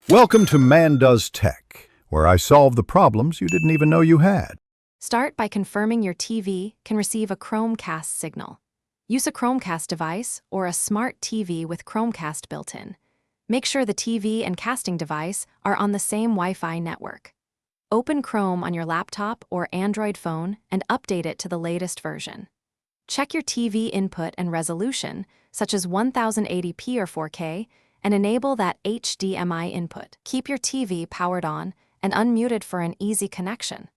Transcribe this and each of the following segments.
Welcome to Man Does Tech, where I solve the problems you didn't even know you had. Start by confirming your TV can receive a Chromecast signal. Use a Chromecast device or a smart TV with Chromecast built in. Make sure the TV and casting device are on the same Wi-Fi network. Open Chrome on your laptop or Android phone and update it to the latest version. Check your TV input and resolution, such as 1080p or 4K, and enable that HDMI input. Keep your TV powered on and unmuted for an easy connection.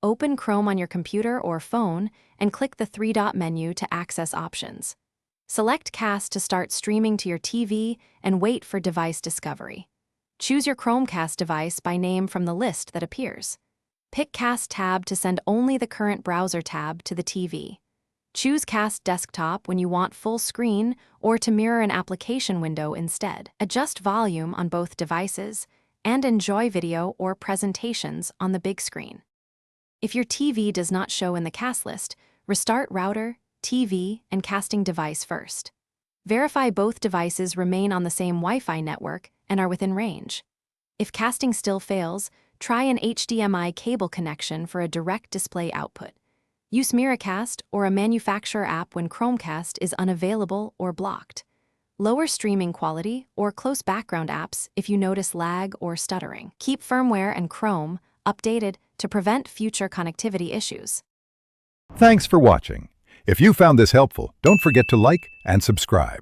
Open Chrome on your computer or phone and click the three-dot menu to access options. Select Cast to start streaming to your TV and wait for device discovery. Choose your Chromecast device by name from the list that appears. Pick Cast tab to send only the current browser tab to the TV. Choose Cast Desktop when you want full screen or to mirror an application window instead. Adjust volume on both devices and enjoy video or presentations on the big screen. If your TV does not show in the cast list, restart router, TV, and casting device first. Verify both devices remain on the same Wi-Fi network and are within range. If casting still fails, try an HDMI cable connection for a direct display output. Use Miracast or a manufacturer app when Chromecast is unavailable or blocked. Lower streaming quality or close background apps if you notice lag or stuttering. Keep firmware and Chrome updated to prevent future connectivity issues. Thanks for watching. If you found this helpful, don't forget to like and subscribe.